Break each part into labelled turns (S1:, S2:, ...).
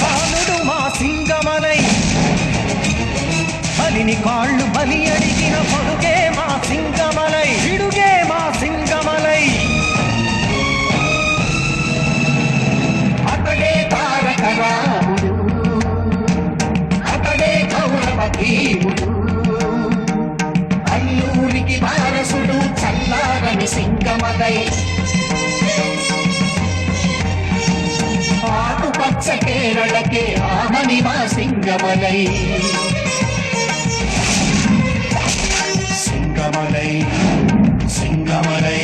S1: పాలుడు మా సింగమలై బలిని కాళ్ళు బలి అడిగిన పొడుగే మా సింగమలై విడుగే మా సింగమలై అతడే తారక రాముడు అతడే కౌరవ భీముడు అల్లూరికి వారసుడు చల్లారని సింగమలై ఆకుపచ్చ కేరళకే ఆమని మా సింగమలై సింగమలై సింగమలై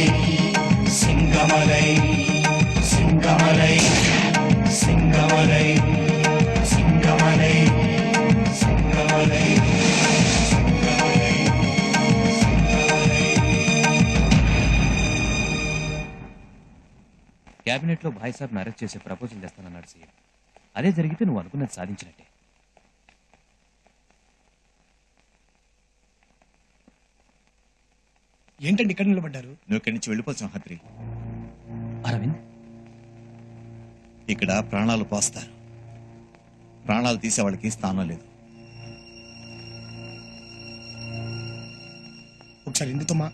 S1: సింగమలై సింగమలై సింగమలై సింగమలై సింగమలై
S2: క్యాబినెట్లో భాయ్ సాబ్ను అరెస్ట్ చేసే ప్రపోజల్ చేస్తానన్నాడు సీఎం. అదే జరిగితే నువ్వు అనుకున్నది సాధించినట్టే.
S3: ఏంటండి ఇక్కడ నిలబడ్డారు?
S4: నువ్వు ఇక్కడి నుంచి వెళ్ళిపో సింహాద్రి.
S2: అరవింద్,
S4: ఇక్కడ ప్రాణాలు పోస్తారు, ప్రాణాలు తీసే వాళ్ళకి స్థానం లేదు.
S3: ఒకసారి ఎందుతో మా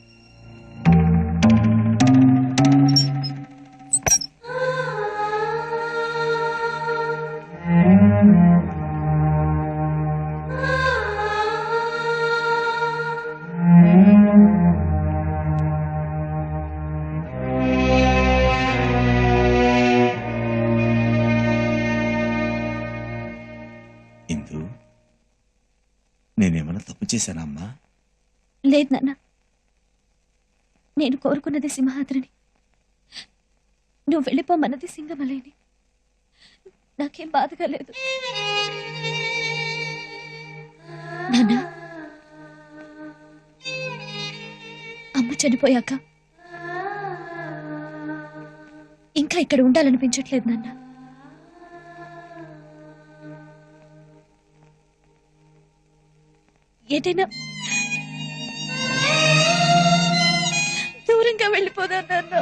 S4: ఇందు, నేనేమన్నా తప్పు చేశానా అమ్మా?
S5: లేదు నాన్న, నేను కోరుకున్నది సింహాద్రిని, నువ్వు వెళ్ళిపోమన్నది సింగమలైని. నాకేం బాధగా లేదు నాన్న. అమ్మ చనిపోయాక ఇంకా ఇక్కడ ఉండాలనిపించట్లేదు నాన్న. ఏదైనా దూరంగా వెళ్ళిపోదా నాన్న.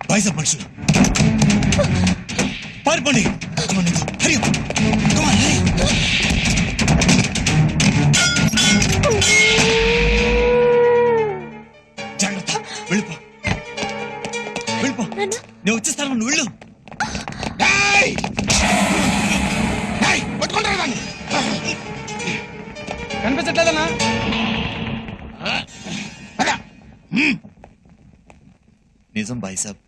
S4: బాయ్సా మనుషులు పారిపోండి. హరి జాగ్రత్త, వెళ్ళిపో వెళ్ళిపో. నేను వచ్చేస్తాను, నువ్వు వెళ్ళు.
S3: కనిపించట్లేదన్నా?
S4: నిజం బాయ్సాబ్,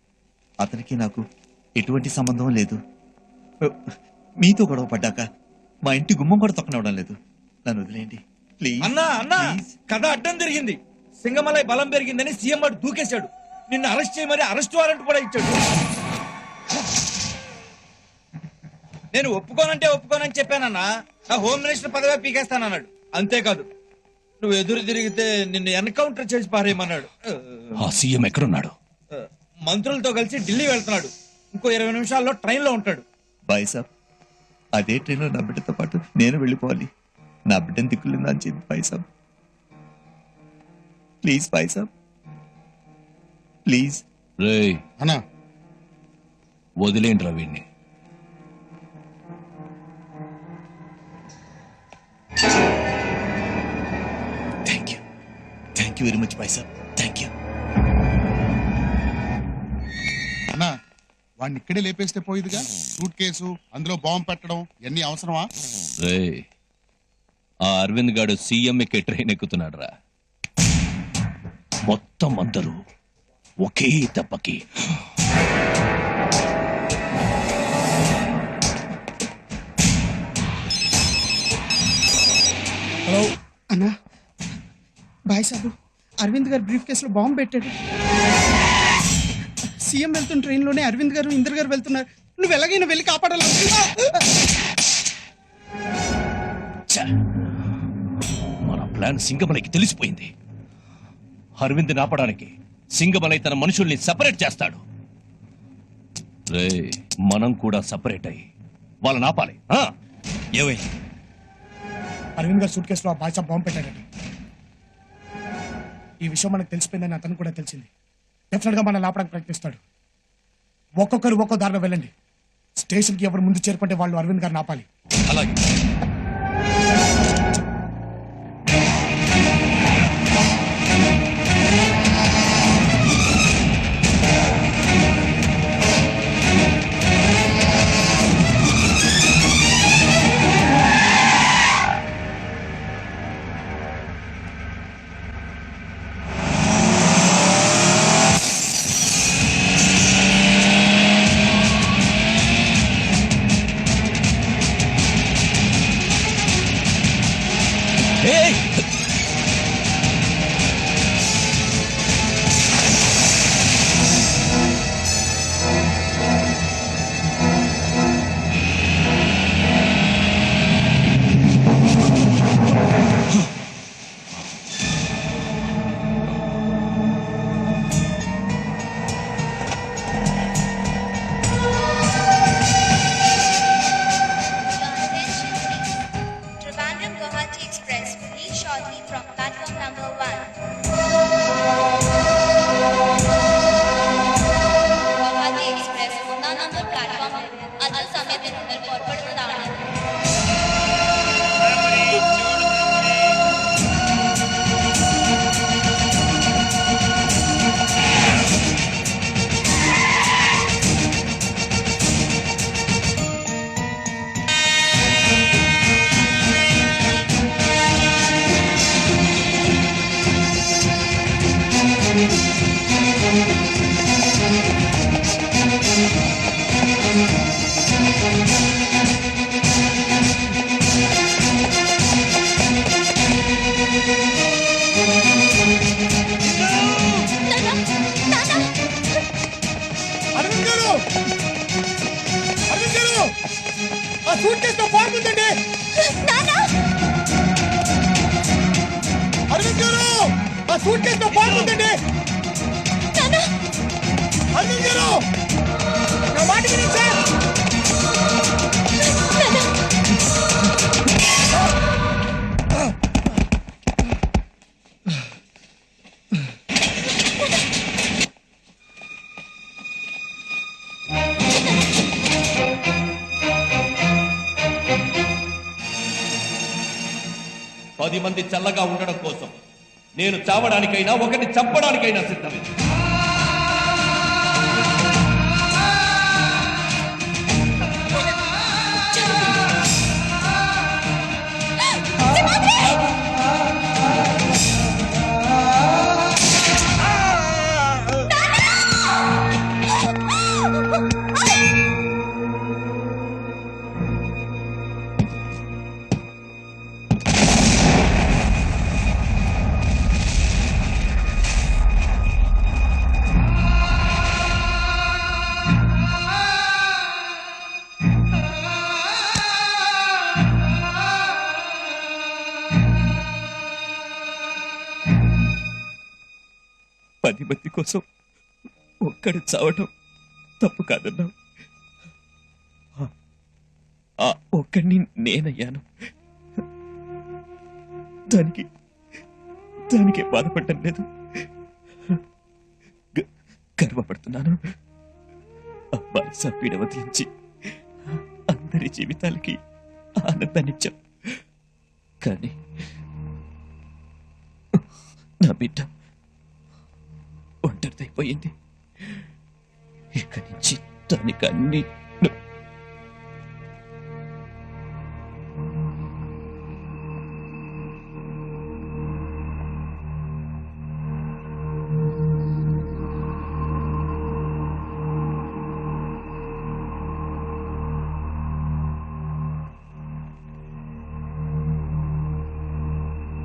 S4: అతనికి నాకు ఎటువంటి సంబంధం లేదు. మీతో గొడవ పడ్డాక మా ఇంటి గుమ్మం కూడా తొక్కనివ్వడం లేదు. నన్ను వదిలేయండి ప్లీజ్.
S6: అన్నా అన్నా, కథ అడ్డం తిరిగింది. సింగమలై బలం పెరిగిందని సీఎం వాడు దూకేశాడు. నిన్ను అరెస్ట్ చేయమని అరెస్ట్ వారెంట్ కూడా ఇచ్చాడు. నేను ఒప్పుకోనంటే ఒప్పుకోనని చెప్పానన్నా. నా హోమ్ మినిస్టర్ పదవి పీకేస్తానన్నాడు. అంతేకాదు, నువ్వు ఎదురు తిరిగితే నిన్ను ఎన్కౌంటర్ చేసి పారేయమన్నాడు.
S2: ఆ సీఎం ఎక్కడున్నాడు?
S6: మంత్రులతో కలిసి ఢిల్లీ వెళ్తున్నాడు. ఇంకో 20 నిమిషాల్లో ట్రైన్ లో ఉంటాడు.
S4: బాయ్సాబ్, అదే ట్రైన్లో నా బిడ్డతో పాటు నేను వెళ్ళిపోవాలి. నా బిడ్డను దిక్కులేదా అని చెప్పి బాయ్సాబ్, ప్లీజ్ బాయ్సాబ్ ప్లీజ్.
S2: రేయ్
S3: అన్నా,
S2: వదిలేండి వీడిని.
S4: థ్యాంక్ యూ వెరీ మచ్ బాయ్సాబ్, థ్యాంక్ యూ.
S7: అన్నా, వాడిని ఇక్కడే లేపేస్తే పోయిదిగా. సూట్ కేసు, అందులో బాంబు పెట్టడం ఇవన్నీ అవసరమా?
S2: రేయ్, ఆ అరవింద్ గాడు సీఎం ఎక్కే ట్రైన్ ఎక్కుతున్నాడు రా. మొత్తం అందరూ ఒకే దెబ్బకి.
S3: హలో అన్నా బాయ్ సాబు, అరవింద్ గారు బ్రీఫ్ కేసులో బాంబు పెట్టాడు. సీఎం వెళ్తున్న ట్రైన్లోనే అరవింద్ గారు ఇందర్ గారు వెళ్తున్నారు. నువ్వు ఎలాగైనా వెళ్ళి కాపాడాలి.
S8: మన ప్లాన్ సింగమలైకి తెలిసిపోయింది. అరవింద్ ఆపడానికి సింగమలై తన మనుషుల్ని సెపరేట్ చేస్తాడు. రేయ్, మనం కూడా సెపరేట్ అయ్యి వాళ్ళని ఆపాలి.
S4: ఏవై
S3: అరవింద్ గారు సూట్ కేసులో ఆ బాయ్ సాబ్ బాంబు పెట్టాడట. ఈ విషయం మనకు తెలిసిపోయిందని అతను కూడా తెలిసింది. డెఫినెట్ గా మనం ఆపడానికి ప్రయత్నిస్తాడు. ఒక్కొక్కరు ఒక్కో దారిలో వెళ్ళండి. స్టేషన్ కి ఎవరు ముందు చేరుకుంటే వాళ్ళు అరవింద్ గారిని ఆపాలి.
S4: అలాగే
S8: ఏయ్!
S9: Trivandrum Guwahati Express will leave shortly from platform number 1. Guwahati Express ഒന്നാം നമ്പർ പ്ലാറ്റ്ഫോമിൽ അല്പസമയത്തിനുള്ളിൽ പുറപ്പെടുന്നതാണ്.
S3: అరవింద్ గారు, అరవింద్ గారు, ఆ సూట్ కేసులో బాంబు ఉందండి. అరవింద్ గారు, ఆ సూట్ కేసులో బాంబు ఉందండి. అరవింద్ గారు, నా మాట వినండి సార్.
S8: పది మంది చల్లగా ఉండడం కోసం నేను చావడానికైనా ఒకరిని చంపడానికైనా సిద్ధమే.
S2: పది మంది కోసం ఒక్కడు చావటం తప్పు కాదన్నావు. ఆ ఒక్కడిని నేనయ్యాను. దానికి బాధపడటం లేదు, గర్వపడుతున్నాను. అబ్బాయి సభ్యుడ వదిలించి అందరి జీవితాలకి ఆనందాన్నిచ్చావు. కానీ నా బిడ్డ ఒంటరిదైపోయింది. ఇక్కడి నుంచి దానికి అన్ని